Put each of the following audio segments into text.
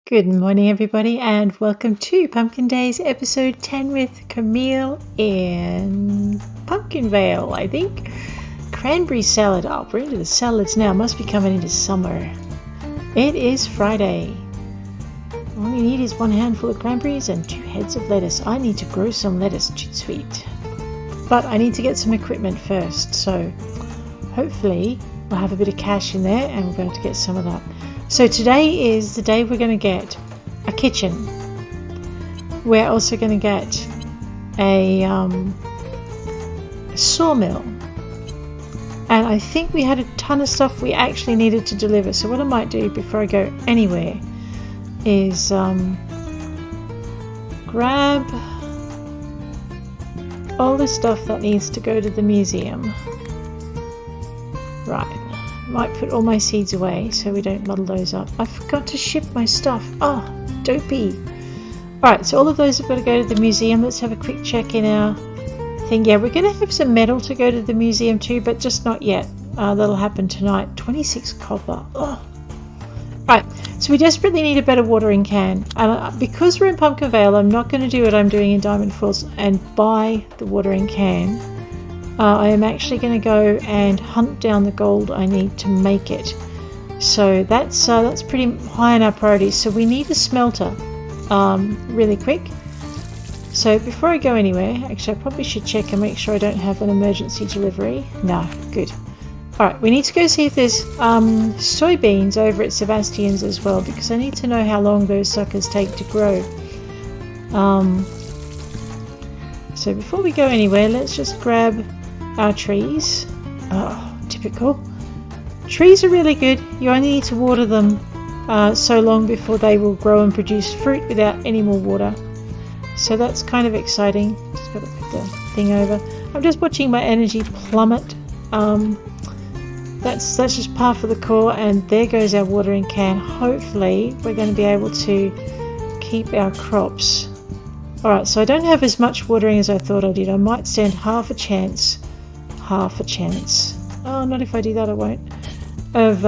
Good morning, everybody, and welcome to Pumpkin Days episode 10 with Camille in Pumpkinvale, I think. Cranberry salad. Oh, we're into the salads now. Must be coming into summer. It is Friday. All you need is one handful of cranberries and 2 heads of lettuce. I need to grow some lettuce. Too sweet. But I need to get some equipment first, so hopefully we'll have a bit of cash in there and we'll be able to get some of that. So today is the day we're going to get a kitchen. We're also going to get a sawmill. And I think we had a ton of stuff we actually needed to deliver. So what I might do before I go anywhere is grab all the stuff that needs to go to the museum. Right. Might put all my seeds away so we don't muddle those up. I forgot to ship my stuff. Oh, dopey. Alright, so all of those have got to go to the museum. Let's have a quick check in our thing. Yeah, we're going to have some metal to go to the museum too, but just not yet. That'll happen tonight. 26 copper. Oh. Right, so we desperately need a better watering can. And because we're in Pumpkinvale, I'm not going to do what I'm doing in Diamond Falls and buy the watering can. I am actually going to go and hunt down the gold I need to make it. So that's pretty high on our priorities. So we need a smelter really quick. So before I go anywhere, actually I probably should check and make sure I don't have an emergency delivery. No, good. Alright, we need to go see if there's soybeans over at Sebastian's as well, because I need to know how long those suckers take to grow. So before we go anywhere, let's just grab our trees. Oh, typical. Trees are really good. You only need to water them so long before they will grow and produce fruit without any more water. So that's kind of exciting. Just got to put the thing over. I'm just watching my energy plummet. That's just par for the core, and there goes our watering can. Hopefully we're going to be able to keep our crops. Alright, so I don't have as much watering as I thought I did. I might stand half a chance. Oh, not if I do that, I won't. Of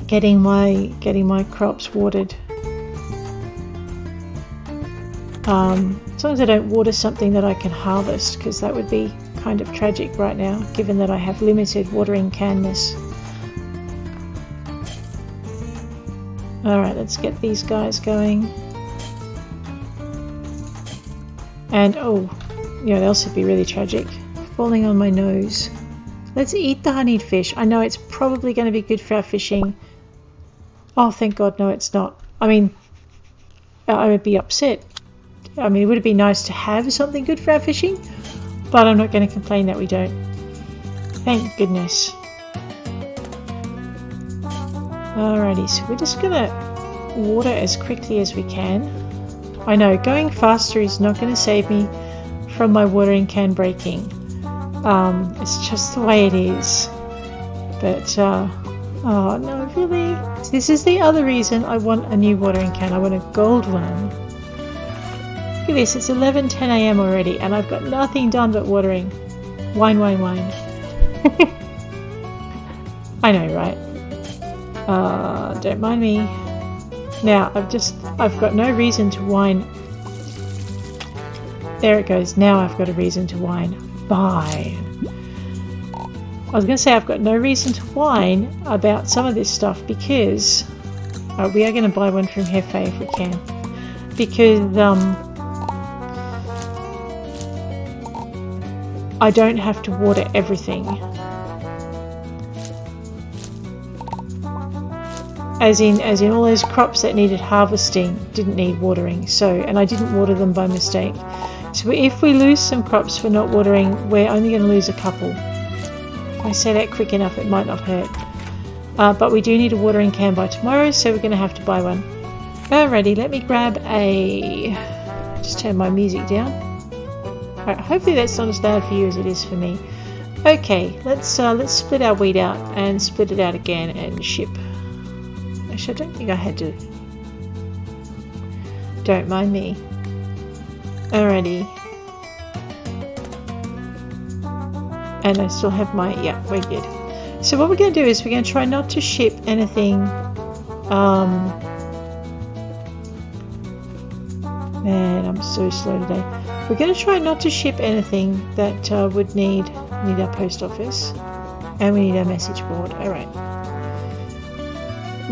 getting my crops watered. As long as I don't water something that I can harvest, because that would be kind of tragic right now, given that I have limited watering canness. Alright, let's get these guys going. And oh, you know, they'll also be really tragic. Falling on my nose. Let's eat the honeyed fish. I know it's probably going to be good for our fishing. Oh, thank God, no, it's not. I mean, I would be upset. I mean, it would have been nice to have something good for our fishing, but I'm not going to complain that we don't. Thank goodness. Alrighty, so we're just going to water as quickly as we can. I know, going faster is not going to save me from my watering can breaking. It's just the way it is. But, oh no, really? This is the other reason I want a new watering can. I want a gold one. Look at this, it's 11:10 a.m. already, and I've got nothing done but watering. Wine. I know, right? Don't mind me. Now, I've got no reason to whine. There it goes. Now I've got a reason to whine. Fine. I was going to say I've got no reason to whine about some of this stuff because we are going to buy one from Hefe if we can. Because I don't have to water everything. As in all those crops that needed harvesting didn't need watering, and I didn't water them by mistake. So if we lose some crops for not watering, we're only going to lose a couple. If I say that quick enough, it might not hurt. But we do need a watering can by tomorrow, so we're going to have to buy one. Alrighty, let me grab just turn my music down. Alright, hopefully that's not as loud for you as it is for me. Okay, let's split our wheat out and split it out again and ship. Actually, I don't think I had to. Don't mind me. Alrighty. And I still have my, yeah, we're good. So what we're going to do is we're going to try not to ship anything Man, I'm so slow today. We're going to try not to ship anything that would need our post office. And we need our message board. Alright.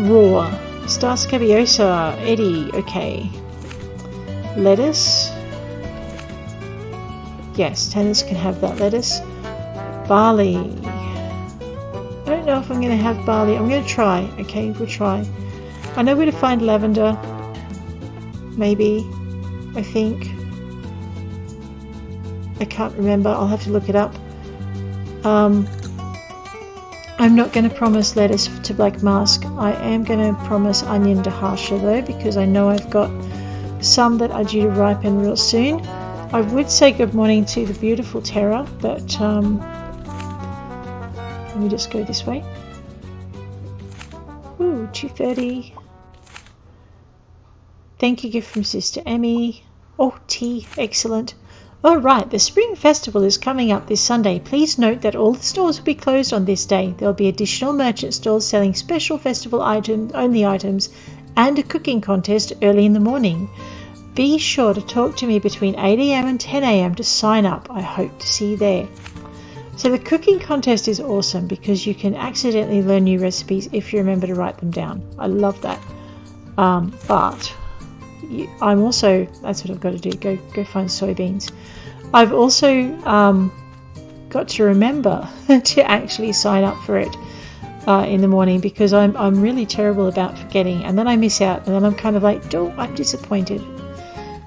Raw. Star Scabiosa. Eddie. Okay. Lettuce. Yes, tenants can have that lettuce. Barley. I don't know if I'm going to have barley. I'm going to try. Okay, we'll try. I know where to find lavender. Maybe. I think. I can't remember. I'll have to look it up. I'm not going to promise lettuce to Black Mask. I am going to promise onion to Harsha though, because I know I've got some that are due to ripen real soon. I would say good morning to the beautiful Tara, but let me just go this way. Ooh, 2:30. Thank you, gift from Sister Emmy. Oh, tea, excellent. Oh, right, the Spring Festival is coming up this Sunday. Please note that all the stores will be closed on this day. There will be additional merchant stalls selling special festival only items and a cooking contest early in the morning. Be sure to talk to me between 8 AM and 10 AM to sign up. I hope to see you there. So the cooking contest is awesome because you can accidentally learn new recipes if you remember to write them down. I love that. But I'm also, that's what I've got to do, go find soybeans. I've also got to remember to actually sign up for it in the morning, because I'm really terrible about forgetting, and then I miss out, and then I'm kind of like, oh, I'm disappointed.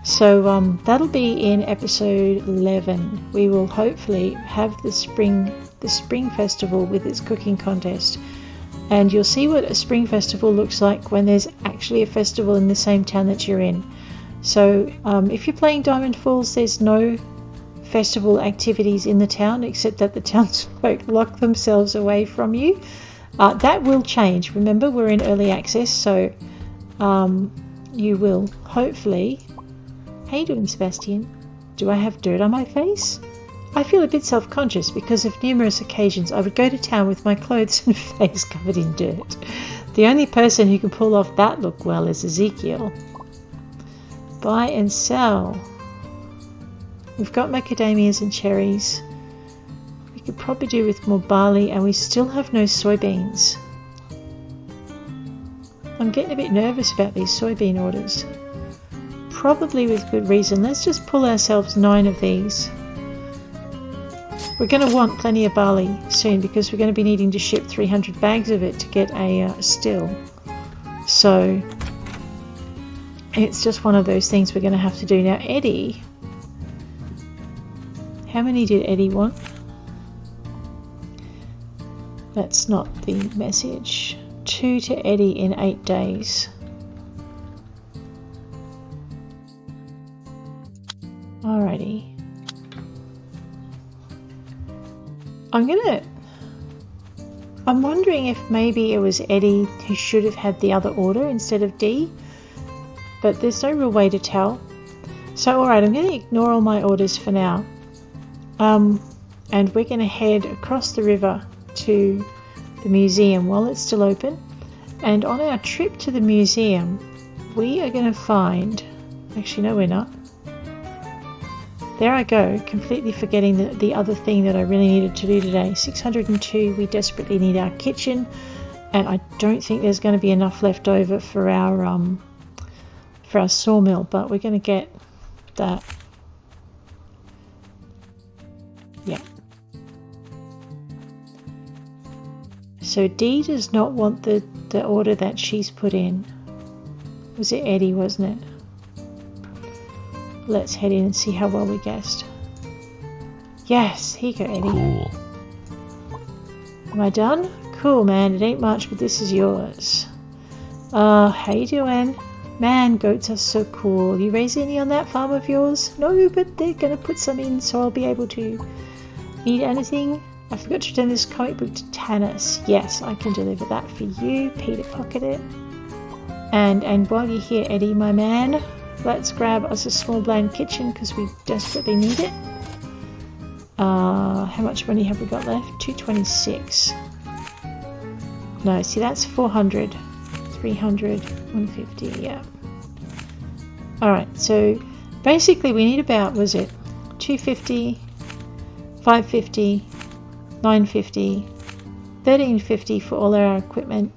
So that'll be in episode 11. We will hopefully have the spring festival with its cooking contest. And you'll see what a spring festival looks like when there's actually a festival in the same town that you're in. So if you're playing Diamond Falls, there's no festival activities in the town except that the townsfolk lock themselves away from you. That will change. Remember, we're in early access, so you will hopefully... How you doing, Sebastian? Do I have dirt on my face? I feel a bit self-conscious because of numerous occasions I would go to town with my clothes and face covered in dirt. The only person who can pull off that look well is Ezekiel. Buy and sell. We've got macadamias and cherries. We could probably do with more barley, and we still have no soybeans. I'm getting a bit nervous about these soybean orders. Probably with good reason. Let's just pull ourselves 9 of these. We're going to want plenty of barley soon because we're going to be needing to ship 300 bags of it to get a still. So it's just one of those things we're going to have to do. Now, Eddie, how many did Eddie want? That's not the message. 2 to Eddie in 8 days. Alrighty. I'm wondering if maybe it was Eddie who should have had the other order instead of D, but there's no real way to tell. So alright, I'm going to ignore all my orders for now. And we're going to head across the river to the museum while it's still open. And on our trip to the museum, we are going to find... Actually, no, we're not. There I go, completely forgetting the other thing that I really needed to do today. 602, we desperately need our kitchen, and I don't think there's going to be enough left over for our sawmill, but we're going to get that. Yeah. So Dee does not want the order that she's put in. Was it Eddie, wasn't it? Let's head in and see how well we guessed. Yes, here you go, Eddie. Cool. Am I done? Cool, man. It ain't much, but this is yours. How you doing? Man, goats are so cool. You raise any on that farm of yours? No, but they're gonna put some in, so I'll be able to eat anything. I forgot to return this comic book to Tanis. Yes, I can deliver that for you. Peter pocket it. And while you're here, Eddie, my man, let's grab us a small bland kitchen because we desperately need it. How much money have we got left? 226. No, see, that's 400. 300, 150, yeah. Alright, so Basically, we need about, was it 250, 550, 950, 1350 for all our equipment.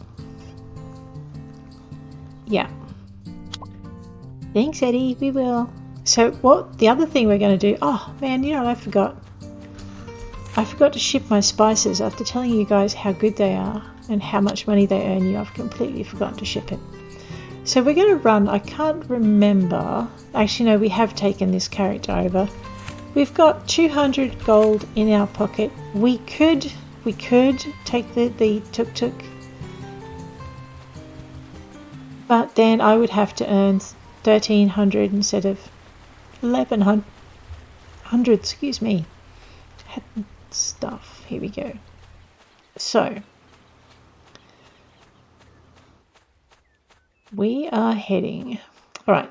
Yeah. Thanks, Eddie. We will. So what the other thing we're going to do, oh man, you know what I forgot? I forgot to ship my spices. After telling you guys how good they are and how much money they earn you, I've completely forgotten to ship it. So we're going to run, I can't remember, actually no, we have taken this character over. We've got 200 gold in our pocket. We could take the tuk-tuk, but then I would have to earn 1300 instead of 1100, excuse me. Stuff, here we go. So we are heading, all right,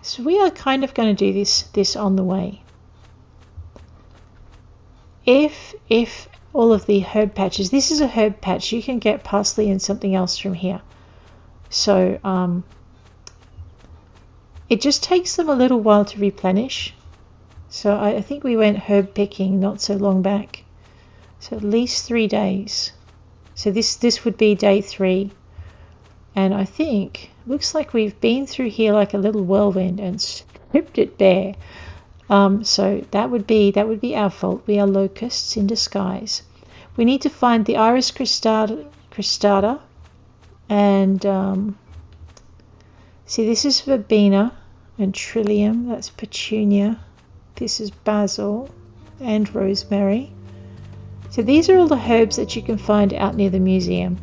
so we are kind of going to do this on the way. If all of the herb patches, this is a herb patch, you can get parsley and something else from here. So it just takes them a little while to replenish. So I think we went herb picking not so long back. So at least 3 days. So this would be day 3. And I think, looks like we've been through here like a little whirlwind and stripped it bare. So that would be our fault. We are locusts in disguise. We need to find the Iris cristata. And see, this is verbena and trillium. That's petunia. This is basil and rosemary. So these are all the herbs that you can find out near the museum.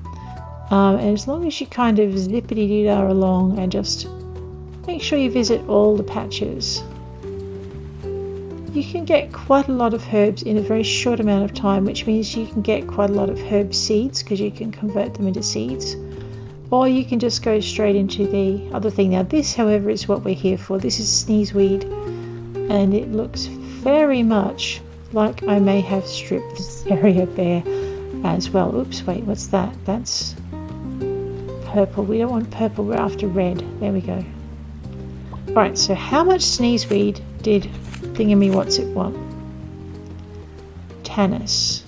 And as long as you kind of zippity-doo-dah along and just make sure you visit all the patches, you can get quite a lot of herbs in a very short amount of time, which means you can get quite a lot of herb seeds because you can convert them into seeds. Or you can just go straight into the other thing. Now this, however, is what we're here for. This is sneezeweed. And it looks very much like I may have stripped this area bare as well. Oops, wait, what's that? That's purple. We don't want purple, we're after red. There we go. Alright, so how much sneezeweed did Thingamy What's It want? Tanis.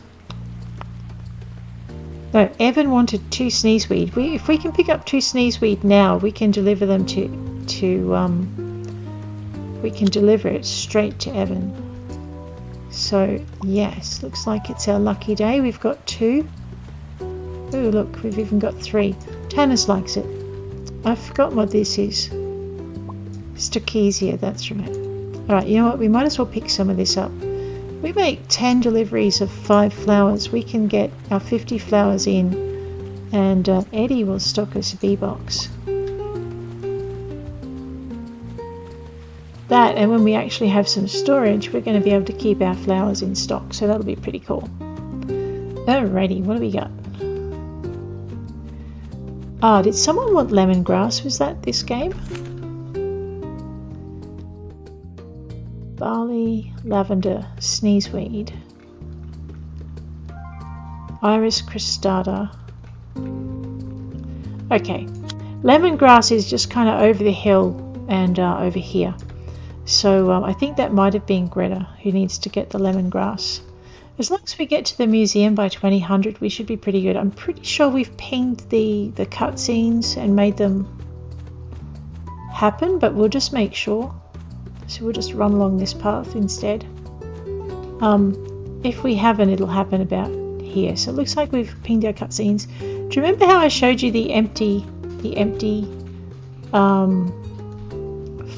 No, Evan wanted 2 sneezeweed. If we can pick up 2 sneezeweed now, we can deliver them we can deliver it straight to Evan. So yes, looks like it's our lucky day. We've got 2. Oh look, we've even got 3. Tanis likes it. I've forgotten what this is. Stokesia, that's right. Alright, you know what, we might as well pick some of this up. We make 10 deliveries of 5 flowers. We can get our 50 flowers in, and Eddie will stock us a bee box. That, and when we actually have some storage, we're going to be able to keep our flowers in stock, so that'll be pretty cool. Alrighty, what do we got? Oh, did someone want lemongrass? Was that this game? Barley, lavender, sneezeweed, Iris cristata. Okay, lemongrass is just kind of over the hill and over here. So I think that might have been Greta who needs to get the lemongrass. As long as we get to the museum by 2000, we should be pretty good. I'm pretty sure we've pinged the cutscenes and made them happen, but we'll just make sure. So we'll just run along this path instead. If we haven't, it'll happen about here. So it looks like we've pinged our cutscenes. Do you remember how I showed you the empty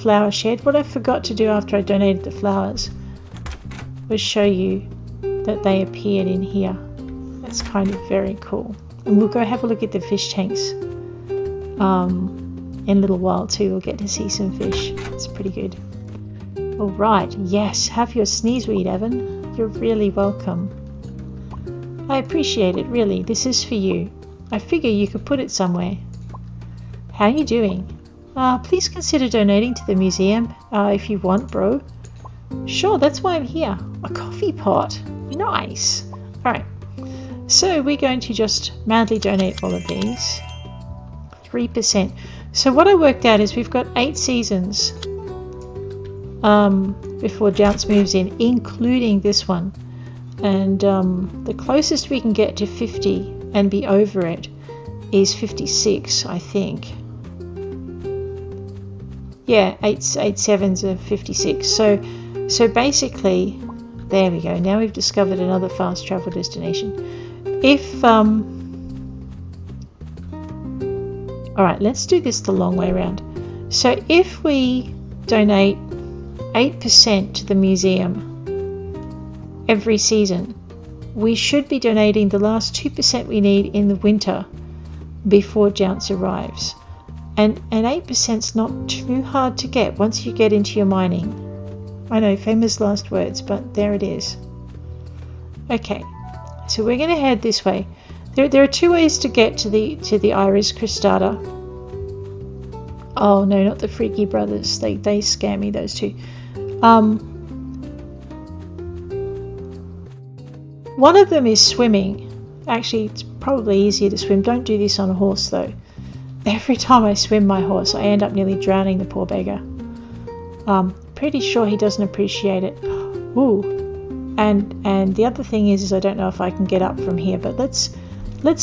flower shed? What I forgot to do after I donated the flowers was show you that they appeared in here. That's kind of very cool. And we'll go have a look at the fish tanks in a little while too. We'll get to see some fish. It's pretty good. Alright, yes, have your sneezeweed, Evan. You're really welcome. I appreciate it, really. This is for you. I figure you could put it somewhere. How are you doing? Please consider donating to the museum if you want, bro. Sure, that's why I'm here. A coffee pot. Nice. Alright, so we're going to just madly donate all of these. 3%. So what I worked out is we've got 8 seasons before Jounce moves in, including this one. And the closest we can get to 50 and be over it is 56, I think. Yeah, 8 sevens are 56. So basically, there we go. Now we've discovered another fast travel destination. If all right, let's do this the long way around. So if we donate 8% to the museum every season, we should be donating the last 2% we need in the winter before Jounce arrives. And 8% is not too hard to get once you get into your mining. I know, famous last words, but there it is. Okay, so we're going to head this way. There are two ways to get to the Iris cristata. Oh no, not the Freaky Brothers. They scare me, those two. One of them is swimming. Actually, it's probably easier to swim. Don't do this on a horse though. Every time I swim my horse, I end up nearly drowning the poor beggar. Pretty sure he doesn't appreciate it. Ooh, and the other thing is I don't know if I can get up from here. But let's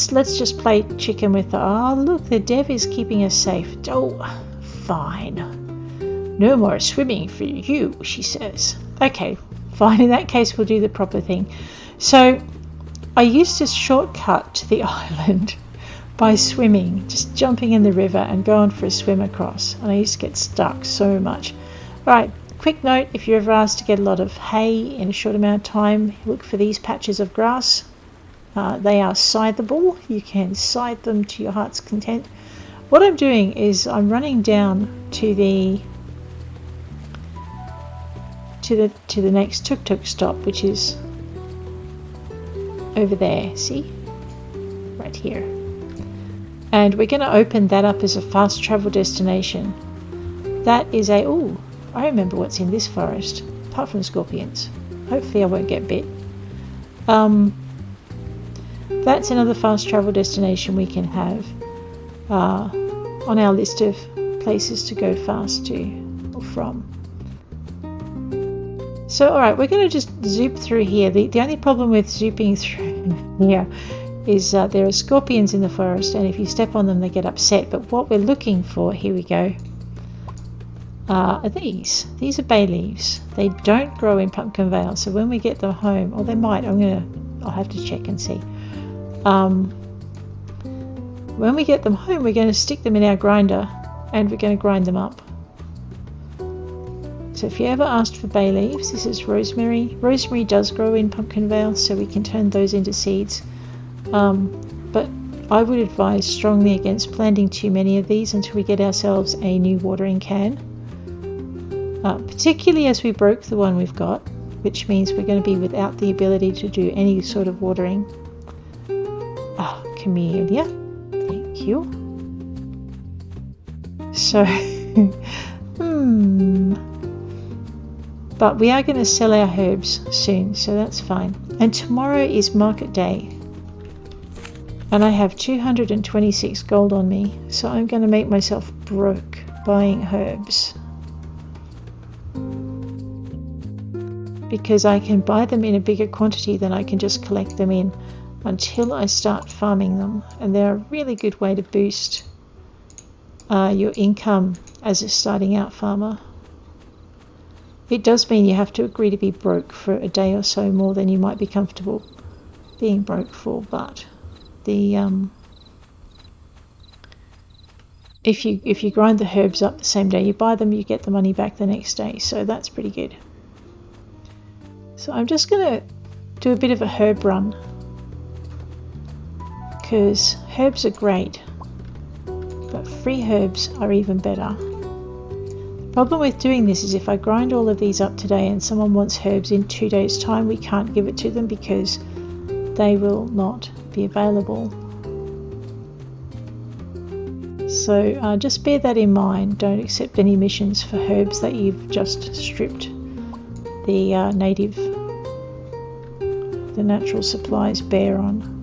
just play chicken with the. Oh look, the dev is keeping us safe. Oh, fine. No more swimming for you, she says. Okay, fine. In that case, we'll do the proper thing. So I used to shortcut to the island by swimming, just jumping in the river and going for a swim across. And I used to get stuck so much. Right, quick note, if you're ever asked to get a lot of hay in a short amount of time, look for these patches of grass. They are scytheable. You can scythe them to your heart's content. What I'm doing is I'm running down to the next tuk-tuk stop, which is over there, see? Right here. And we're going to open that up as a fast travel destination. That is a... Oh, I remember what's in this forest, apart from scorpions. Hopefully I won't get bit. That's another fast travel destination we can have on our list of places to go fast to or from. So alright, we're going to just zoop through here. The only problem with zooping through here is there are scorpions in the forest, and if you step on them they get upset. But what we're looking for, here we go, are these. These are bay leaves. They don't grow in Pumpkin Vale, so when we get them home, or they might, I'll have to check and see. When we get them home, we're going to stick them in our grinder and we're going to grind them up. So if you ever asked for bay leaves, this is rosemary. Rosemary does grow in Pumpkin Vale, so we can turn those into seeds. But I would advise strongly against planting too many of these until we get ourselves a new watering can. Particularly as we broke the one we've got, which means we're going to be without the ability to do any sort of watering. Camellia, thank you. So, but we are going to sell our herbs soon, so that's fine. And tomorrow is market day. And I have 226 gold on me, so I'm going to make myself broke buying herbs. Because I can buy them in a bigger quantity than I can just collect them in until I start farming them. And they're a really good way to boost your income as a starting out farmer. It does mean you have to agree to be broke for a day or so more than you might be comfortable being broke for, but the if you grind the herbs up the same day you buy them, you get the money back the next day, so that's pretty good. So I'm just going to do a bit of a herb run, because herbs are great, but free herbs are even better. The problem with doing this is if I grind all of these up today and someone wants herbs in 2 days' time, we can't give it to them because they will not be available. So just bear that in mind. Don't accept any missions for herbs that you've just stripped the natural supplies bare on.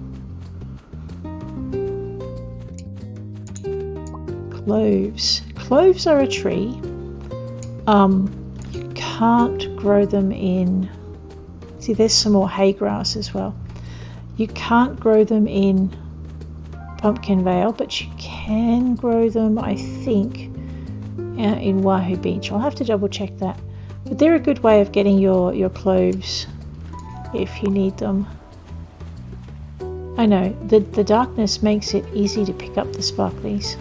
Cloves. Cloves are a tree. You can't grow them in... See, there's some more hay grass as well. You can't grow them in Pumpkin Vale, but you can grow them, I think, in Wahoo Beach. I'll have to double check that. But they're a good way of getting your cloves if you need them. I know, the darkness makes it easy to pick up the sparklies.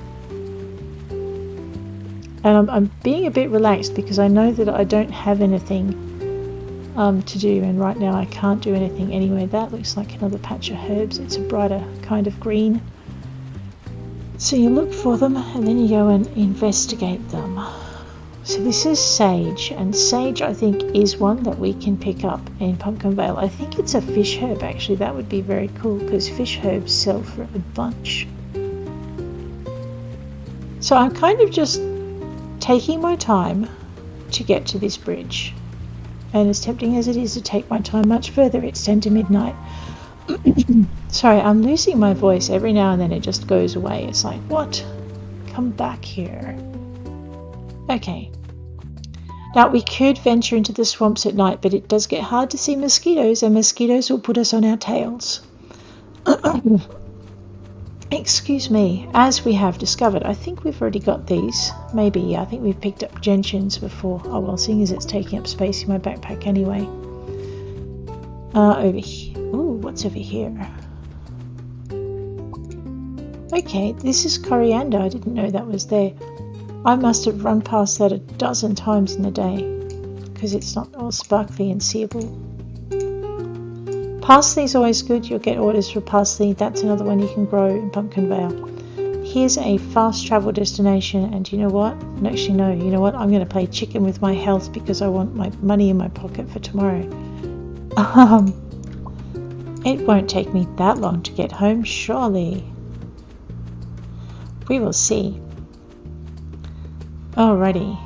And I'm being a bit relaxed because I know that I don't have anything to do, and right now I can't do anything anyway. That looks like another patch of herbs. It's a brighter kind of green. So you look for them and then you go and investigate them. So this is sage, and sage I think is one that we can pick up in Pumpkin Vale. I think it's a fish herb actually. That would be very cool because fish herbs sell for a bunch. So I'm kind of just taking my time to get to this bridge, and as tempting as it is to take my time much further, it's 10 to midnight. Sorry, I'm losing my voice every now and then. It just goes away. It's like, what? Come back here. Okay. Now we could venture into the swamps at night, but it does get hard to see mosquitoes, and mosquitoes will put us on our tails. Excuse me, as we have discovered, I think we've already got these. Maybe, yeah, I think we've picked up gentians before. Oh well, seeing as it's taking up space in my backpack anyway. Over here. Ooh, what's over here? Okay, this is coriander. I didn't know that was there. I must have run past that a dozen times in the day because it's not all sparkly and seeable. Parsley's always good. You'll get orders for parsley. That's another one you can grow in Pumpkin Vale. Here's a fast travel destination, and you know what? Actually, no. You know what? I'm going to play chicken with my health because I want my money in my pocket for tomorrow. It won't take me that long to get home, surely. We will see. Alrighty.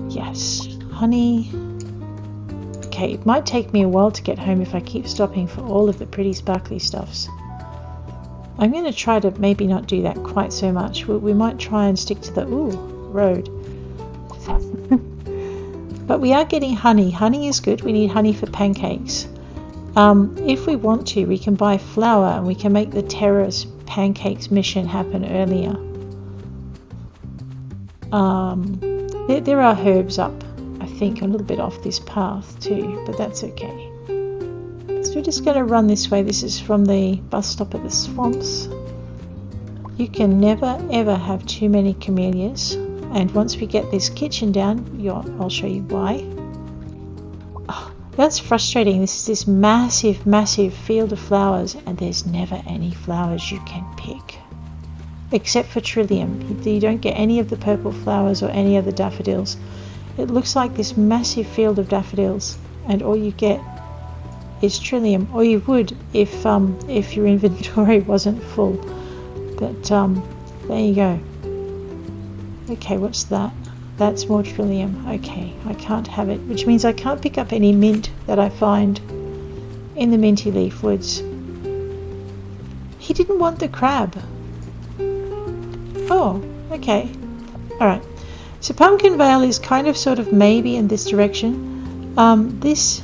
Yes, honey. Okay, it might take me a while to get home if I keep stopping for all of the pretty sparkly stuffs. I'm going to try to maybe not do that quite so much. We might try and stick to the road. But we are getting honey. Honey is good. We need honey for pancakes. If we want to, we can buy flour and we can make the terrorist pancakes mission happen earlier. There are herbs up, I think, a little bit off this path too, but that's okay. So we're just going to run this way. This is from the bus stop at the swamps. You can never ever have too many camellias, and once we get this kitchen down, I'll show you why. Oh, that's frustrating. This is this massive field of flowers, and there's never any flowers you can pick. Except for trillium. You don't get any of the purple flowers or any of the daffodils. It looks like this massive field of daffodils, and all you get is trillium. Or you would if your inventory wasn't full. But there you go. Okay, what's that? That's more trillium. Okay, I can't have it, which means I can't pick up any mint that I find in the minty leaf woods. He didn't want the crab. Oh, okay. Alright. So Pumpkin Vale is kind of sort of maybe in this direction. These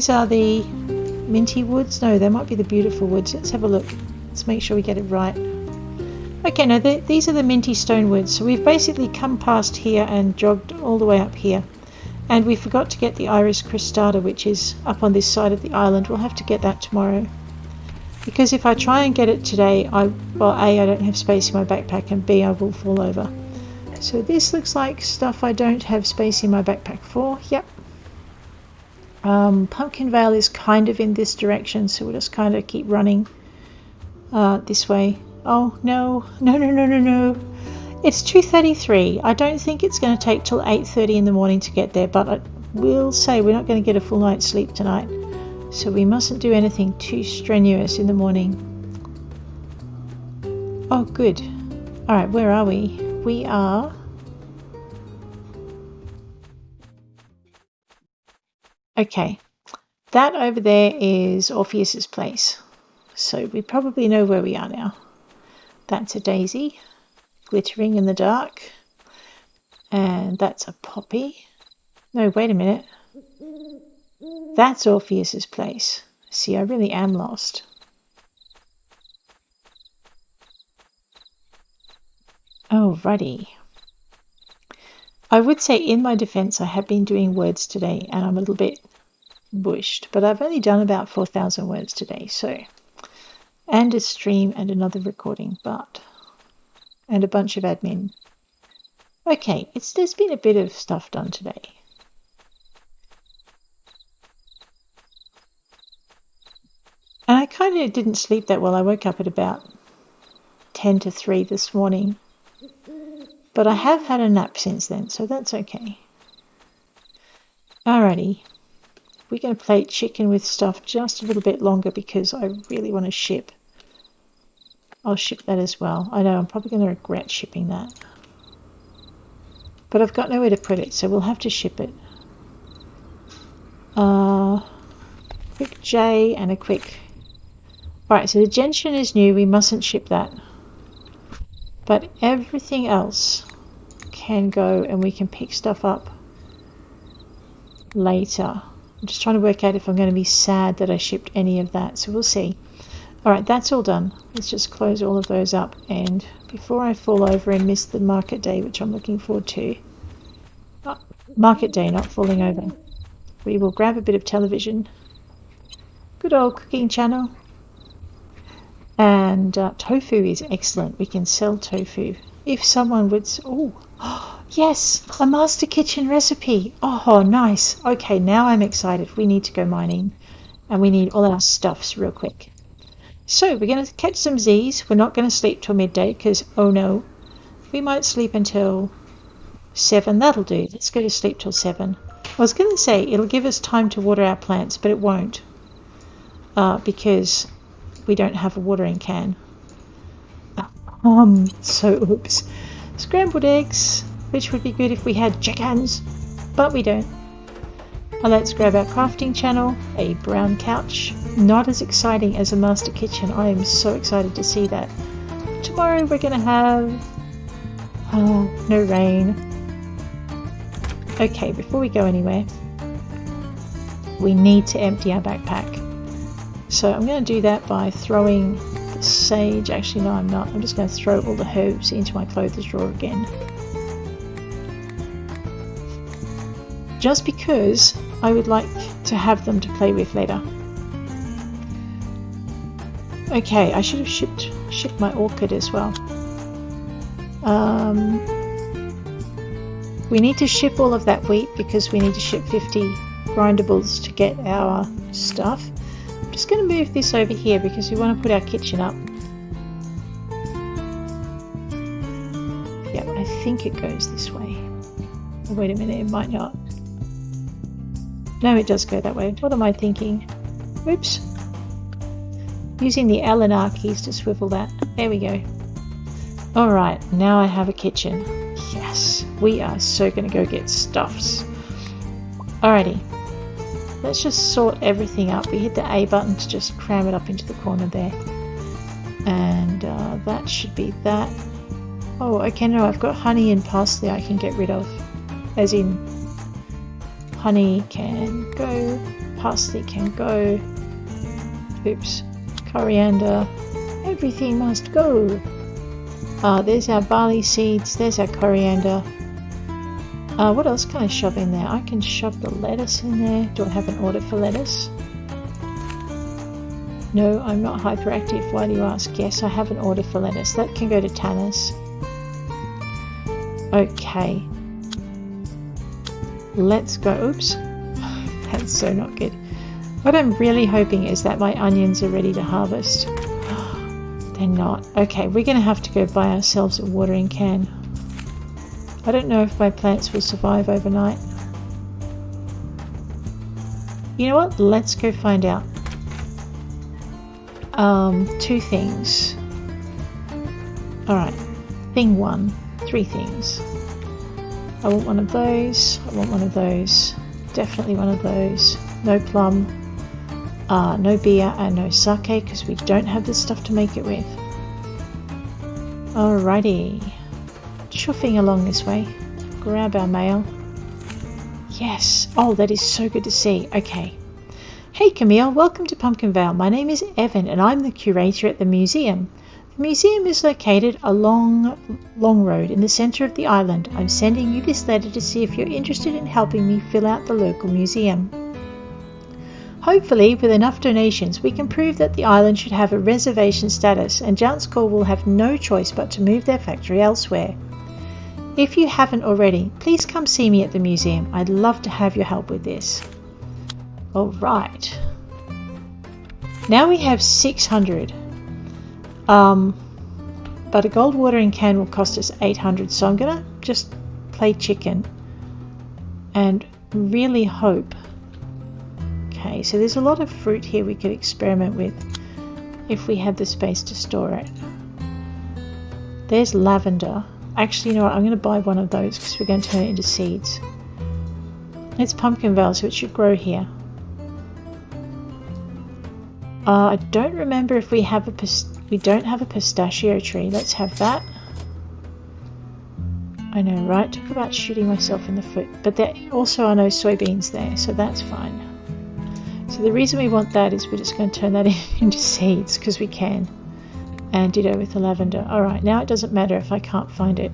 are the minty woods. No, they might be the beautiful woods. Let's have a look. Let's make sure we get it right. Okay, no, these are the minty stone woods. So we've basically come past here and jogged all the way up here. And we forgot to get the Iris cristata, which is up on this side of the island. We'll have to get that tomorrow. Because if I try and get it today, A, I don't have space in my backpack, and B, I will fall over. So this looks like stuff I don't have space in my backpack for. Yep. Pumpkin Vale is kind of in this direction, so we'll just kind of keep running this way. Oh, no. It's 2:33. I don't think it's going to take till 8:30 in the morning to get there, but I will say we're not going to get a full night's sleep tonight. So we mustn't do anything too strenuous in the morning. Oh, good. Alright, where are we? We are... Okay. That over there is Orpheus's place. So we probably know where we are now. That's a daisy, glittering in the dark. And that's a poppy. No, wait a minute. That's Orpheus's place. See, I really am lost. Alrighty. I would say in my defense, I have been doing words today and I'm a little bit bushed, but I've only done about 4,000 words today, so, and a stream and another recording, and a bunch of admin. Okay, there's been a bit of stuff done today. And I kind of didn't sleep that well. I woke up at about 10 to 3 this morning. But I have had a nap since then, so that's okay. Alrighty. We're going to play chicken with stuff just a little bit longer because I really want to ship. I'll ship that as well. I know I'm probably going to regret shipping that. But I've got nowhere to put it, so we'll have to ship it. Quick J and a quick... Alright, so the gentian is new. We mustn't ship that. But everything else can go and we can pick stuff up later. I'm just trying to work out if I'm going to be sad that I shipped any of that. So we'll see. Alright, that's all done. Let's just close all of those up. And before I fall over and miss the market day, which I'm looking forward to. Oh, market day, not falling over. We will grab a bit of television. Good old cooking channel. And tofu is excellent. We can sell tofu. If someone would... Oh, yes! A master kitchen recipe! Oh, nice. Okay, now I'm excited. We need to go mining. And we need all our stuffs real quick. So, we're going to catch some Z's. We're not going to sleep till midday because, oh no, we might sleep until 7. That'll do. Let's go to sleep till 7. I was going to say it'll give us time to water our plants, but it won't. Because... we don't have a watering can. So oops. Scrambled eggs, which would be good if we had chickens, but we don't. Let's grab our crafting channel, a brown couch. Not as exciting as a master kitchen. I am so excited to see that. Tomorrow we're going to have... no rain. Okay, before we go anywhere, we need to empty our backpack. So I'm going to do that by throwing the sage. Actually, no, I'm not. I'm just going to throw all the herbs into my clothes drawer again. Just because I would like to have them to play with later. Okay, I should have shipped my orchid as well. We need to ship all of that wheat because we need to ship 50 grindables to get our stuff. I'm just going to move this over here because we want to put our kitchen up. Yeah, I think it goes this way. Oh, wait a minute, it might not. No, it does go that way. What am I thinking? Oops. Using the L and R keys to swivel that. There we go. Alright, now I have a kitchen. Yes, we are so going to go get stuffs. Alrighty. Let's just sort everything up. We hit the A button to just cram it up into the corner there. And that should be that. Oh, okay, no, I've got honey and parsley I can get rid of. As in, honey can go, parsley can go. Oops. Coriander. Everything must go. There's our barley seeds. There's our coriander. What else can I shove in there? I can shove the lettuce in there. Do I have an order for lettuce? No, I'm not hyperactive. Why do you ask? Yes, I have an order for lettuce. That can go to Tannis. Okay. Let's go. Oops. That's so not good. What I'm really hoping is that my onions are ready to harvest. They're not. Okay, we're going to have to go buy ourselves a watering can. I don't know if my plants will survive overnight. You know what? Let's go find out. 2 things. Alright. Thing 1. 3 things. I want one of those. I want one of those. Definitely one of those. No plum. No beer and no sake because we don't have the stuff to make it with. Alrighty. Chuffing along this way. grab our mail. Yes. Oh, that is so good to see. Okay. Hey Camille, welcome to Pumpkin Vale. My name is Evan and I'm the curator at the museum. The museum is located along Long Road in the centre of the island. I'm sending you this letter to see if you're interested in helping me fill out the local museum. Hopefully, with enough donations, we can prove that the island should have a reservation status and Giant's Core will have no choice but to move their factory elsewhere. If you haven't already, please come see me at the museum. I'd love to have your help with this. Alright. Now we have 600. But a gold watering can will cost us 800, so I'm going to just play chicken and really hope. Okay, so there's a lot of fruit here we could experiment with if we had the space to store it. There's lavender. Actually, you know what? I'm going to buy one of those because we're going to turn it into seeds. It's Pumpkin Vale, so it should grow here. I don't remember if we have we don't have a pistachio tree. Let's have that. I know, right? Talk about shooting myself in the foot. But there also are no soybeans there, so that's fine. So the reason we want that is we're just going to turn that into seeds because we can. And ditto with the lavender. Alright, now it doesn't matter if I can't find it.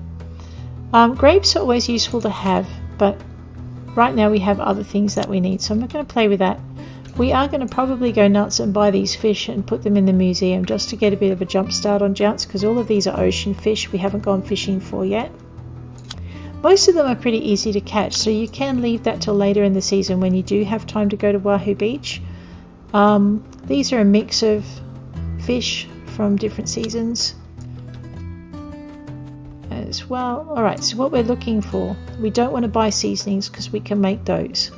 Grapes are always useful to have, but right now we have other things that we need, so I'm not going to play with that. We are going to probably go nuts and buy these fish and put them in the museum just to get a bit of a jump start on Jounce, because all of these are ocean fish we haven't gone fishing for yet. Most of them are pretty easy to catch, so you can leave that till later in the season when you do have time to go to Wahoo Beach. These are a mix of fish from different seasons as well. Alright, so what we're looking for, we don't want to buy seasonings because we can make those.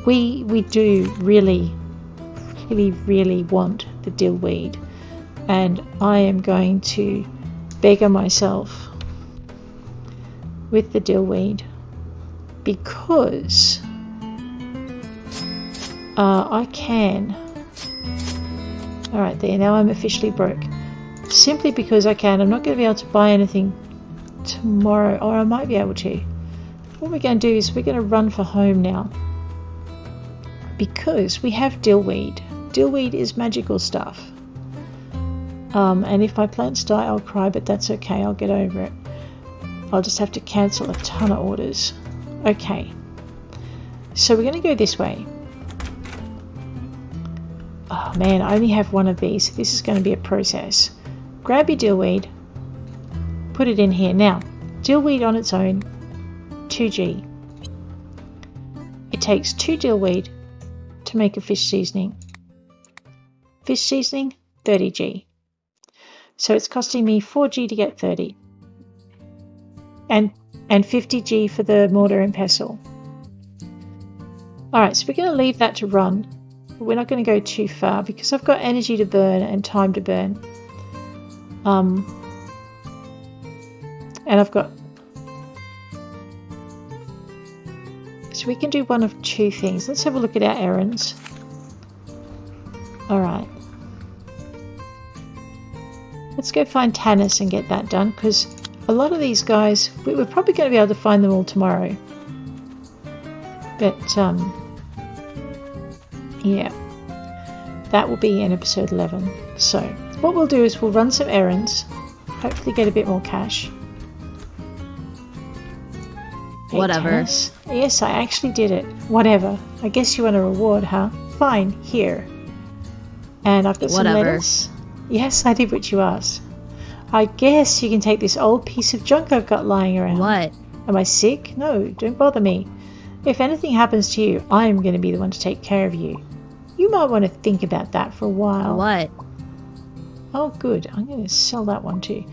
We do really want the dill weed, and I am going to beggar myself with the dill weed because I can. Alright, there, now I'm officially broke. Simply because I can. I'm not going to be able to buy anything tomorrow, or I might be able to. What we're going to do is we're going to run for home now. Because we have dillweed. Dillweed is magical stuff. And if my plants die, I'll cry, but that's okay. I'll get over it. I'll just have to cancel a ton of orders. Okay. So we're going to go this way. Oh man, I only have one of these. This is going to be a process. Grab your dillweed. Put it in here. Now, dillweed on its own, 2G. It takes 2 dillweed to make a fish seasoning. Fish seasoning, 30G. So it's costing me 4G to get 30. And 50G for the mortar and pestle. Alright, so we're going to leave that to run. But we're not going to go too far because I've got energy to burn and time to burn. And I've got... So we can do one of two things. Let's have a look at our errands. Alright. Let's go find Tanis and get that done, because a lot of these guys, we're probably going to be able to find them all tomorrow. But, yeah. That will be in episode 11. So, what we'll do is we'll run some errands, hopefully get a bit more cash. Hey, whatever. Tanis. Yes, I actually did it. Whatever. I guess you want a reward, huh? Fine, here. And I've got some lettuce. Yes, I did what you asked. I guess you can take this old piece of junk I've got lying around. What? Am I sick? No, don't bother me. If anything happens to you, I'm going to be the one to take care of you. You might want to think about that for a while. What? Oh, good. I'm going to sell that one too.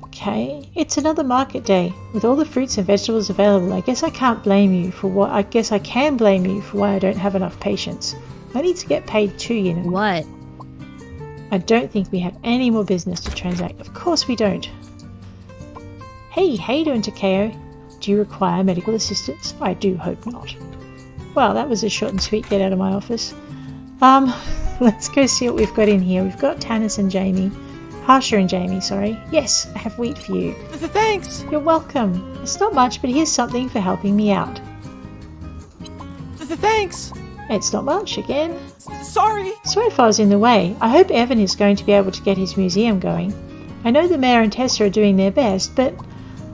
Okay, it's another market day. With all the fruits and vegetables available, I guess I can't blame you for what... I guess I can blame you for why I don't have enough patience. I need to get paid too, you know. What? I don't think we have any more business to transact. Of course we don't. Hey, how you doing, Takeo? Do you require medical assistance? I do hope not. Well, that was a short and sweet get out of my office. Let's go see what we've got in here. We've got Tanis and Jamie. Harsha and Jamie, sorry. Yes, I have wheat for you. Thanks! You're welcome. It's not much, but here's something for helping me out. Thanks! It's not much, again. Sorry if I was in the way. I hope Evan is going to be able to get his museum going. I know the mayor and Tessa are doing their best, but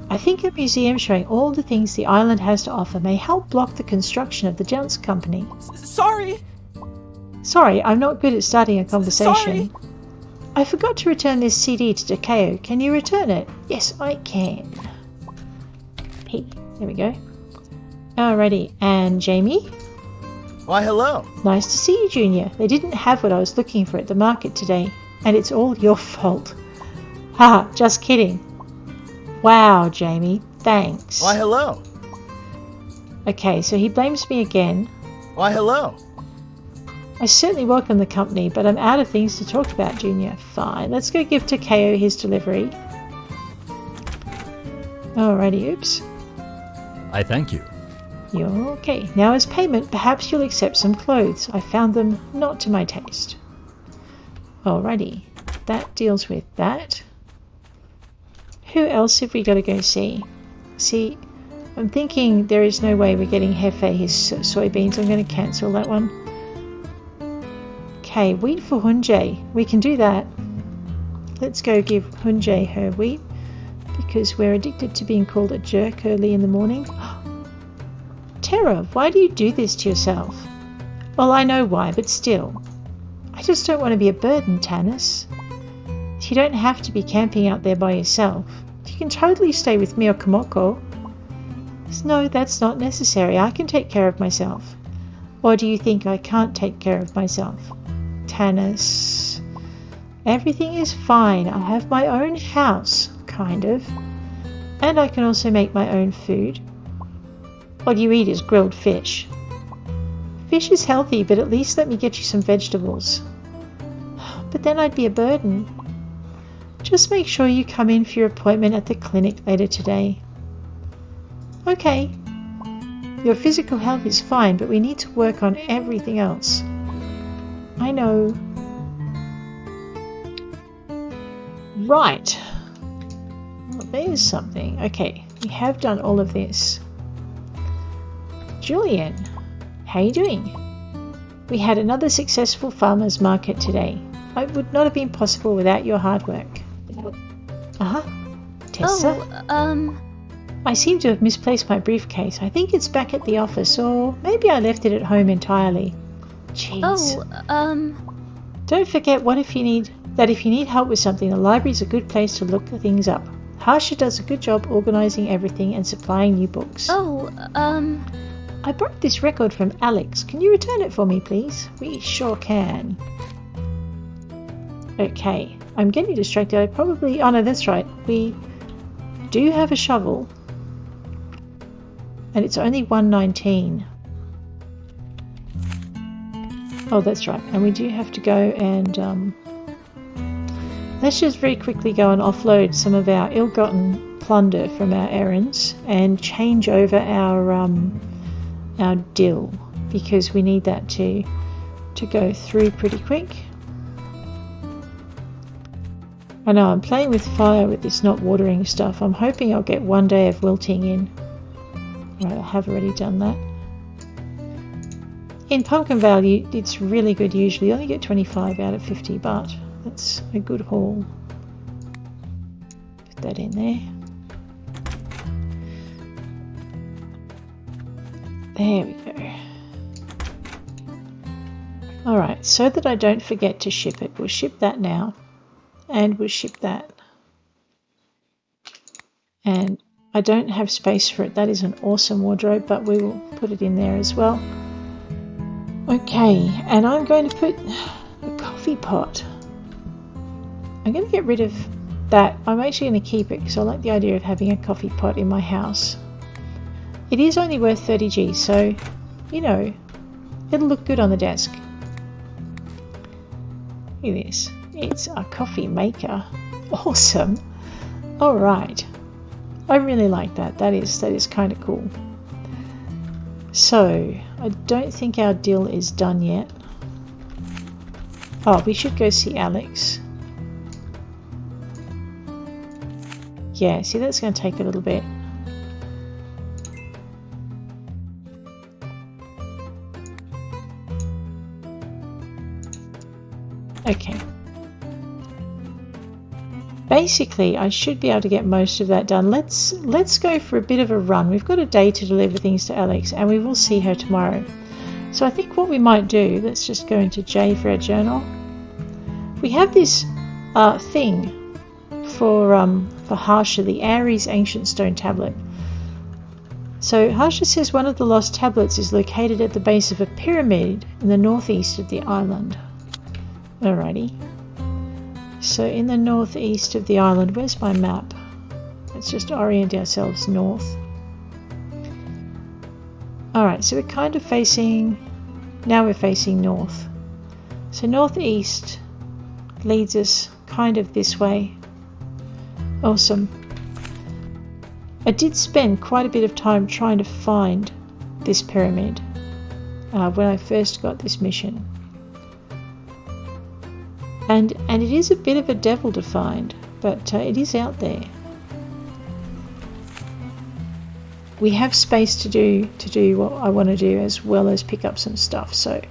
I think a museum showing all the things the island has to offer may help block the construction of the Jones Company. Sorry, I'm not good at starting a conversation. Sorry. I forgot to return this CD to Takeo. Can you return it? Yes, I can. Hey, there we go. Alrighty, and Jamie? Why, hello. Nice to see you, Junior. They didn't have what I was looking for at the market today, and it's all your fault. Haha, just kidding. Wow, Jamie, thanks. Why, hello. Okay, so he blames me again. Why, hello. I certainly welcome the company, but I'm out of things to talk about, Junior. Fine, let's go give Takeo his delivery. Alrighty, oops. I thank you. You're okay. Now as payment, perhaps you'll accept some clothes. I found them not to my taste. Alrighty, that deals with that. Who else have we got to go see? See, I'm thinking there is no way we're getting Hefe his soybeans. I'm going to cancel that one. Okay, wheat for Hunjay. We can do that. Let's go give Hunjay her wheat because we're addicted to being called a jerk early in the morning. Tara, why do you do this to yourself? Well, I know why, but still. I just don't want to be a burden, Tanis. You don't have to be camping out there by yourself. You can totally stay with me or Komoko. No, that's not necessary. I can take care of myself. Or do you think I can't take care of myself? Tanis. Everything is fine. I have my own house, kind of. And I can also make my own food. What you eat is grilled fish. Fish is healthy, but at least let me get you some vegetables. But then I'd be a burden. Just make sure you come in for your appointment at the clinic later today. Okay. Your physical health is fine, but we need to work on everything else. I know. Right. Well, there's something. Okay, we have done all of this. Julian, how are you doing? We had another successful farmers market today. It would not have been possible without your hard work. Tessa? I seem to have misplaced my briefcase. I think it's back at the office, or maybe I left it at home entirely. Jeez. Don't forget if you need help with something, the library's a good place to look things up. Harsha does a good job organising everything and supplying new books. I borrowed this record from Alex. Can you return it for me, please? We sure can. Okay, I'm getting distracted. Oh no, that's right. We do have a shovel. And it's only 119. Oh, that's right. And we do have to go and let's just very quickly go and offload some of our ill-gotten plunder from our errands and change over our dill, because we need that to go through pretty quick. I know I'm playing with fire with this not watering stuff. I'm hoping I'll get one day of wilting in. Right, I have already done that. In Pumpkin Valley, it's really good usually. You only get 25 out of 50, but that's a good haul. Put that in there. There we go. Alright, so that I don't forget to ship it, we'll ship that now. And we'll ship that. And I don't have space for it. That is an awesome wardrobe, but we will put it in there as well. Okay, and I'm going to put a coffee pot. I'm going to get rid of that. I'm actually going to keep it because I like the idea of having a coffee pot in my house. It is only worth 30G, so, you know, it'll look good on the desk. Look at this. It's a coffee maker. Awesome. Alright. I really like that. That is kind of cool. So, I don't think our dill is done yet. Oh, we should go see Alex. Yeah, see, that's going to take a little bit. Okay. Basically, I should be able to get most of that done. Let's go for a bit of a run. We've got a day to deliver things to Alex, and we will see her tomorrow. So I think what we might do, let's just go into J for our journal. We have this thing for Harsha, the Aries ancient stone tablet. So Harsha says one of the lost tablets is located at the base of a pyramid in the northeast of the island. Alrighty. So in the northeast of the island, where's my map? Let's just orient ourselves north. Alright, so we're kind of facing, now we're facing north. So northeast leads us kind of this way. Awesome. I did spend quite a bit of time trying to find this pyramid when I first got this mission. And it is a bit of a devil to find, but it is out there. We have space to do what I want to do, as well as pick up some stuff. So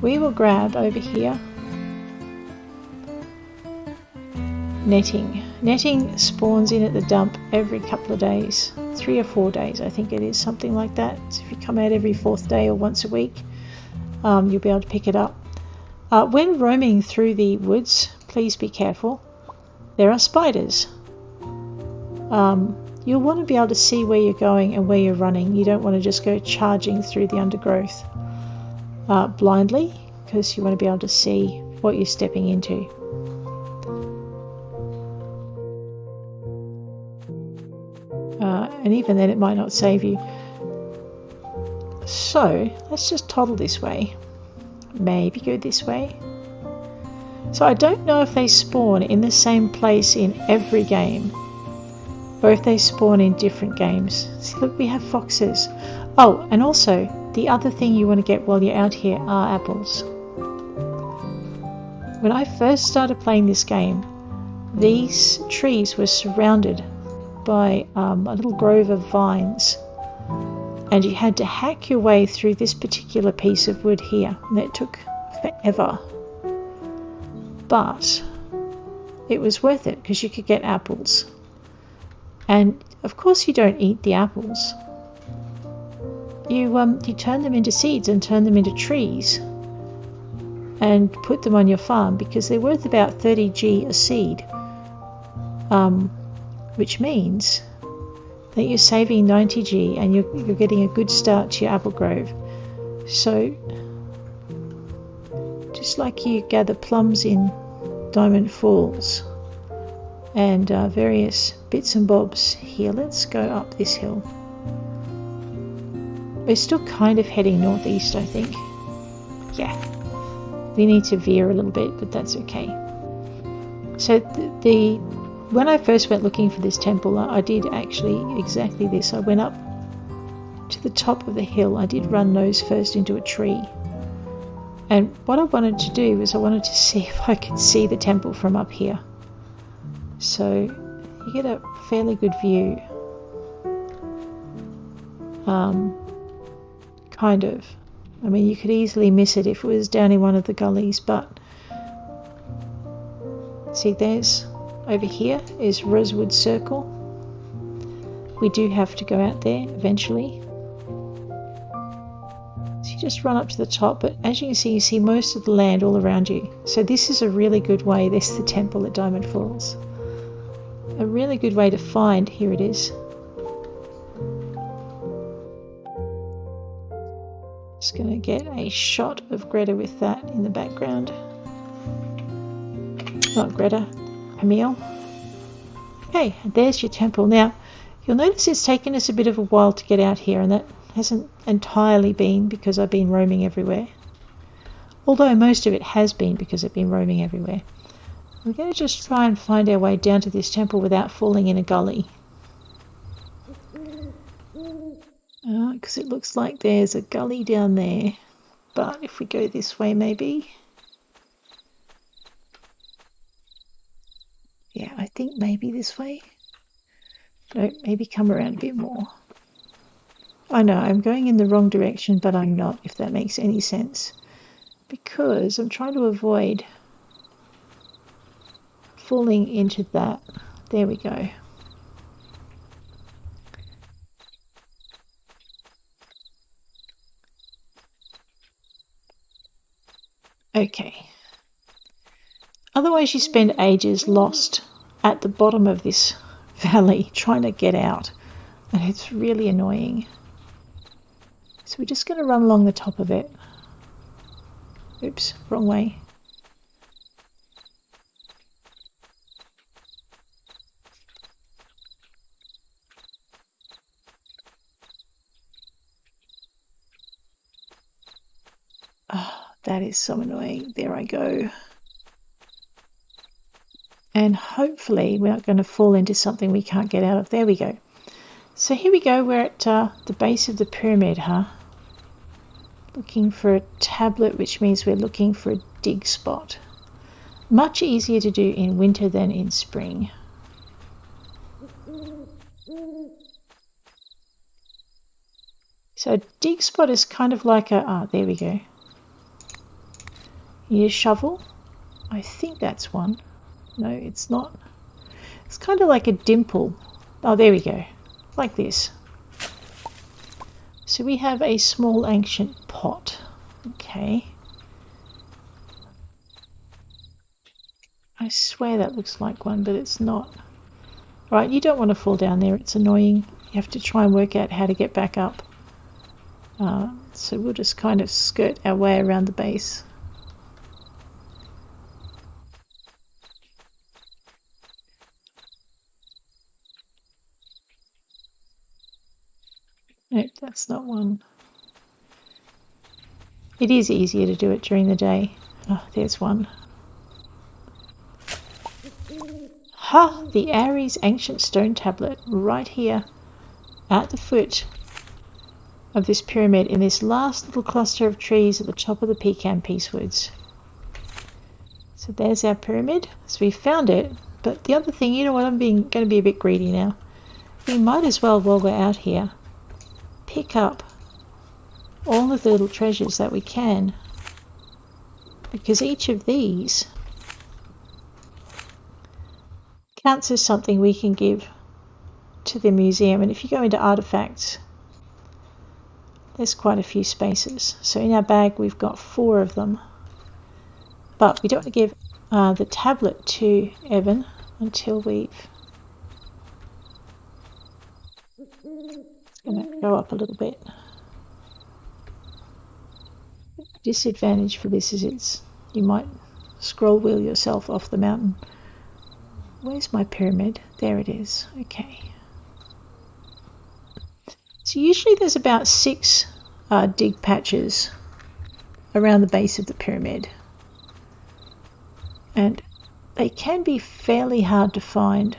we will grab over here netting. Netting spawns in at the dump every couple of days, 3 or 4 days, I think it is, something like that. So if you come out every 4th day or once a week, you'll be able to pick it up. When roaming through the woods, please be careful. There are spiders. You'll want to be able to see where you're going and where you're running. You don't want to just go charging through the undergrowth blindly, because you want to be able to see what you're stepping into. And even then it might not save you. So let's just toddle this way. Maybe go this way. So I don't know if they spawn in the same place in every game, or if they spawn in different games. See, look, we have foxes. Oh, and also the other thing you want to get while you're out here are apples. When I first started playing this game, these trees were surrounded by a little grove of vines, and you had to hack your way through this particular piece of wood here, and it took forever, but it was worth it because you could get apples. And of course you don't eat the apples, you turn them into seeds and turn them into trees and put them on your farm, because they're worth about 30G a seed, which means that you're saving 90G and you're getting a good start to your apple grove. So just like you gather plums in Diamond Falls and various bits and bobs here, let's go up this hill. We're still kind of heading northeast, I think. Yeah, we need to veer a little bit, but that's okay. So when I first went looking for this temple, I did actually exactly this. I went up to the top of the hill. I did run nose first into a tree. And what I wanted to do was I wanted to see if I could see the temple from up here. So you get a fairly good view. Kind of. I mean, you could easily miss it if it was down in one of the gullies, but see, there's over here is Rosewood Circle. We do have to go out there eventually. So you just run up to the top, but as you can see most of the land all around you. So this is a really good way. This is the temple at Diamond Falls. A really good way to find. Here it is. Just going to get a shot of Greta with that in the background. Not Greta, Camille. Okay, there's your temple. Now, you'll notice it's taken us a bit of a while to get out here, and that hasn't entirely been because I've been roaming everywhere. Although most of it has been because I've been roaming everywhere. We're going to just try and find our way down to this temple without falling in a gully. Because it looks like there's a gully down there. But if we go this way maybe. Yeah, I think maybe this way. No, maybe come around a bit more. I know, I'm going in the wrong direction, but I'm not, if that makes any sense. Because I'm trying to avoid falling into that. There we go. Okay. Otherwise you spend ages lost at the bottom of this valley trying to get out. And it's really annoying. So we're just going to run along the top of it. Oops, wrong way. Oh, that is so annoying. There I go. And hopefully we're not going to fall into something we can't get out of. There we go. So here we go. We're at the base of the pyramid, huh? Looking for a tablet, which means we're looking for a dig spot. Much easier to do in winter than in spring. So a dig spot is kind of like a... there we go. You need a shovel. I think that's one. No, it's not. It's kind of like a dimple. Oh, there we go. Like this. So we have a small ancient pot. Okay. I swear that looks like one, but it's not. Right, you don't want to fall down there. It's annoying. You have to try and work out how to get back up. So we'll just kind of skirt our way around the base. Nope, that's not one. It is easier to do it during the day. Oh, there's one. Ha! The Aries ancient stone tablet right here at the foot of this pyramid in this last little cluster of trees at the top of the pecan peace woods. So there's our pyramid. So we found it. But the other thing, you know what, I'm going to be a bit greedy now. We might as well, while we're out here, pick up all of the little treasures that we can, because each of these counts as something we can give to the museum. And if you go into artifacts, there's quite a few spaces. So in our bag we've got 4 of them, but we don't want to give the tablet to Evan until we've... It's going to go up a little bit. Disadvantage for this is you might scroll wheel yourself off the mountain. Where's my pyramid? There it is. Okay. So usually there's about 6 dig patches around the base of the pyramid. And they can be fairly hard to find.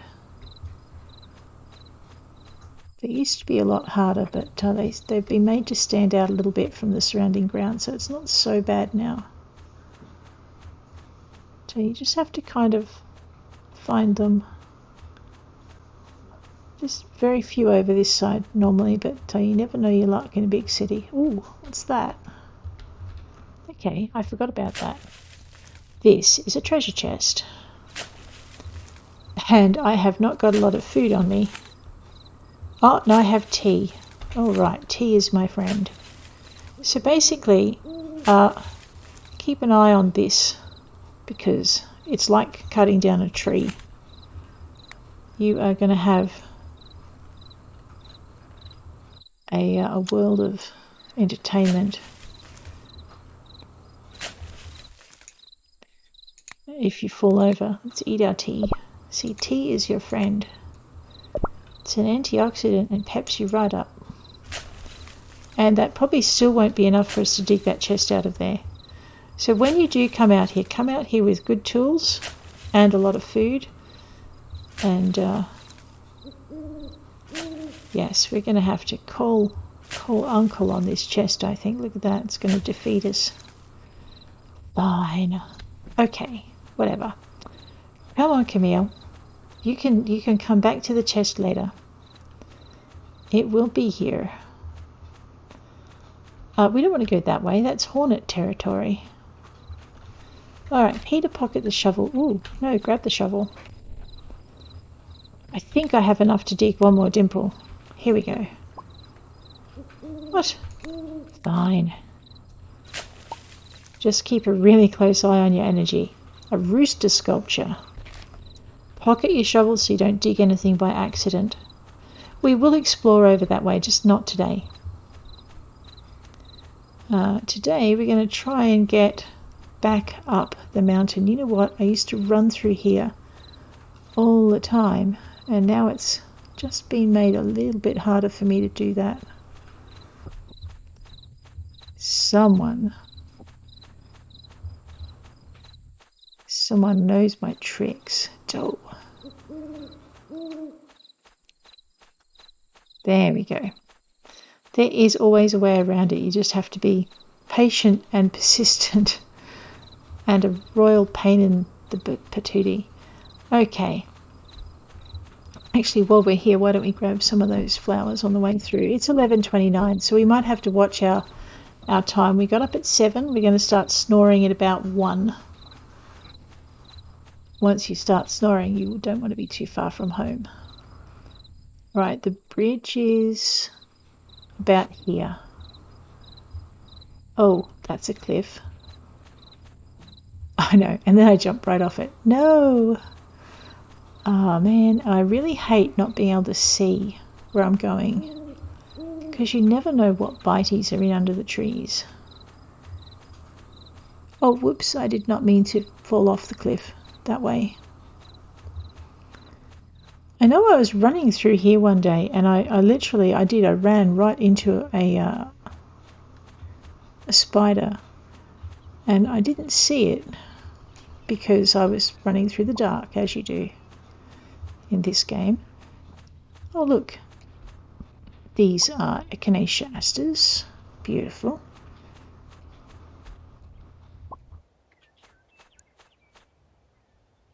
They used to be a lot harder, but they've been made to stand out a little bit from the surrounding ground, so it's not so bad now. So you just have to kind of find them. Just very few over this side normally, but you never know your luck in a big city. Ooh, what's that? Okay, I forgot about that. This is a treasure chest. And I have not got a lot of food on me. Oh, no, I have tea. All right, tea is my friend. So basically, keep an eye on this, because it's like cutting down a tree. You are going to have a world of entertainment if you fall over. Let's eat our tea. See, tea is your friend. It's an antioxidant and peps you right up. And that probably still won't be enough for us to dig that chest out of there. So when you do come out here with good tools and a lot of food. And yes, we're going to have to call Uncle on this chest, I think. Look at that, it's going to defeat us. Fine. Okay, whatever. Come on, Camille. You can come back to the chest later. It will be here. We don't want to go that way. That's hornet territory. Alright, Peter, pocket the shovel. Ooh, no, grab the shovel. I think I have enough to dig one more dimple. Here we go. What? Fine. Just keep a really close eye on your energy. A rooster sculpture. Pocket your shovel so you don't dig anything by accident. We will explore over that way, just not today. Today we're going to try and get back up the mountain. You know what? I used to run through here all the time, and now it's just been made a little bit harder for me to do that. Someone knows my tricks. Oh. There we go. There is always a way around it. You just have to be patient and persistent. And a royal pain in the patootie. Okay. Actually, while we're here, why don't we grab some of those flowers on the way through? It's 11:29, so we might have to watch our time. We got up at 7. We're going to start snoring at about 1. Once you start snoring, you don't want to be too far from home. Right, the bridge is about here. Oh, that's a cliff. I know, and then I jump right off it. No! Oh man, I really hate not being able to see where I'm going, because you never know what biteys are in under the trees. Oh, whoops, I did not mean to fall off the cliff that way. I know I was running through here one day, and I ran right into a spider, and I didn't see it because I was running through the dark, as you do in this game. Oh look, these are echinacea asters. Beautiful.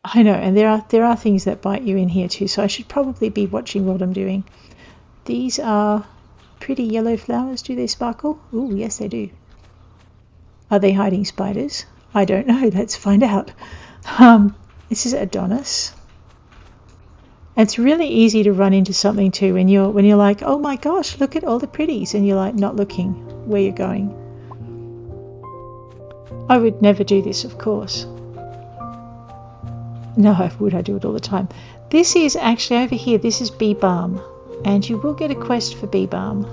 I know, and there are things that bite you in here too, so I should probably be watching what I'm doing. These are pretty yellow flowers. Do they sparkle? Ooh, yes they do. Are they hiding spiders? I don't know. Let's find out. This is Adonis. It's really easy to run into something too when you're like, oh my gosh, look at all the pretties, and you're like not looking where you're going. I would never do this, of course. No, I would. I do it all the time. This is actually over here. This is bee balm, and you will get a quest for bee balm.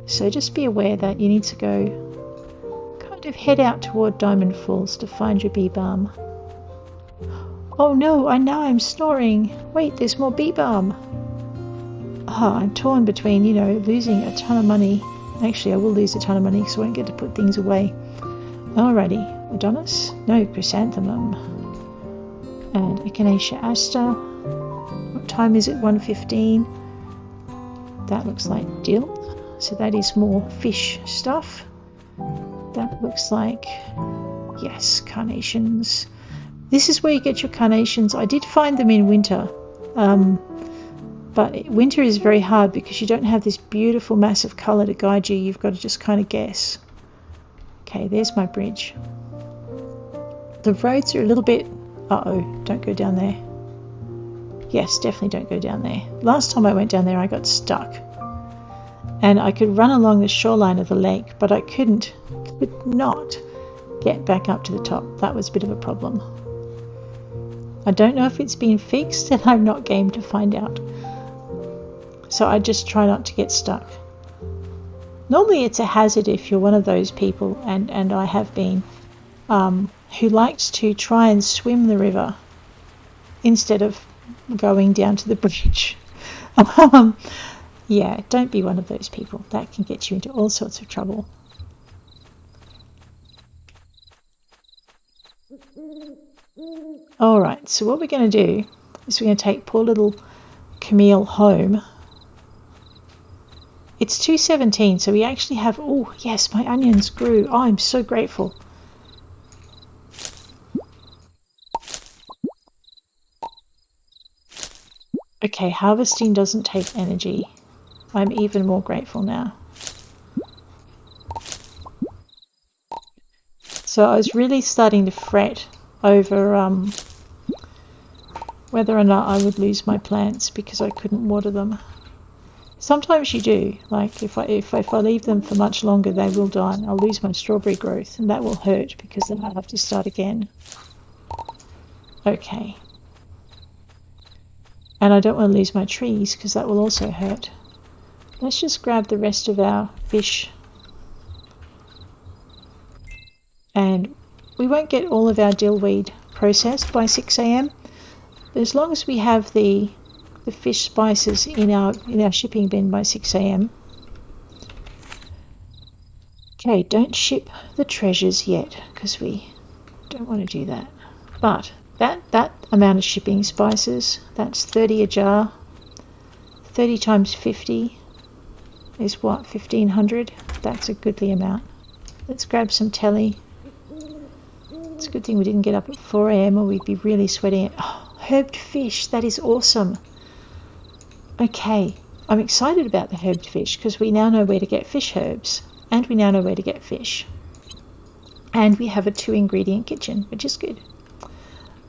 So just be aware that you need to go kind of head out toward Diamond Falls to find your bee balm. Oh no, I'm snoring. Wait, there's more bee balm. Oh, I'm torn between, losing a ton of money. Actually, I will lose a ton of money because I won't get to put things away. Alrighty, Adonis? No, chrysanthemum. And echinacea aster. What time is it? 1:15. That looks like dill. So that is more fish stuff. That looks like, yes, carnations. This is where you get your carnations. I did find them in winter. But winter is very hard because you don't have this beautiful mass of colour to guide you. You've got to just kind of guess. Okay, there's my bridge. The roads are a little bit... Uh-oh, don't go down there. Yes, definitely don't go down there. Last time I went down there, I got stuck. And I could run along the shoreline of the lake, but I could not get back up to the top. That was a bit of a problem. I don't know if it's been fixed, and I'm not game to find out. So I just try not to get stuck. Normally it's a hazard if you're one of those people, and I have been, who likes to try and swim the river instead of going down to the bridge. Yeah, don't be one of those people. That can get you into all sorts of trouble. Alright, so what we're going to do is we're going to take poor little Camille home. It's 2:17, so we actually have... Oh, yes, my onions grew. Oh, I'm so grateful. Okay, harvesting doesn't take energy. I'm even more grateful now. So I was really starting to fret over whether or not I would lose my plants because I couldn't water them. Sometimes you do, like if I leave them for much longer they will die and I'll lose my strawberry growth, and that will hurt because then I'll have to start again. Okay. And I don't want to lose my trees because that will also hurt. Let's just grab the rest of our fish. And we won't get all of our dill weed processed by 6 a.m. But as long as we have the fish spices in our shipping bin by 6 a.m. Okay, don't ship the treasures yet because we don't want to do that. But that amount of shipping spices, that's 30 a jar. 30 times 50 is what, 1500? That's a goodly amount. Let's grab some telly. It's a good thing we didn't get up at 4 a.m. or we'd be really sweating it. Oh, herbed fish, that is awesome. Okay, I'm excited about the herbed fish because we now know where to get fish herbs, and we now know where to get fish. And we have a 2-ingredient kitchen, which is good.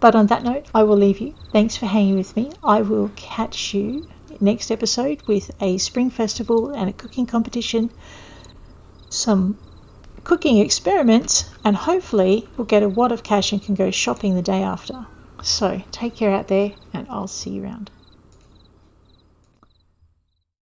But on that note, I will leave you. Thanks for hanging with me. I will catch you next episode with a spring festival and a cooking competition, some cooking experiments, and hopefully we'll get a wad of cash and can go shopping the day after. So take care out there, and I'll see you around.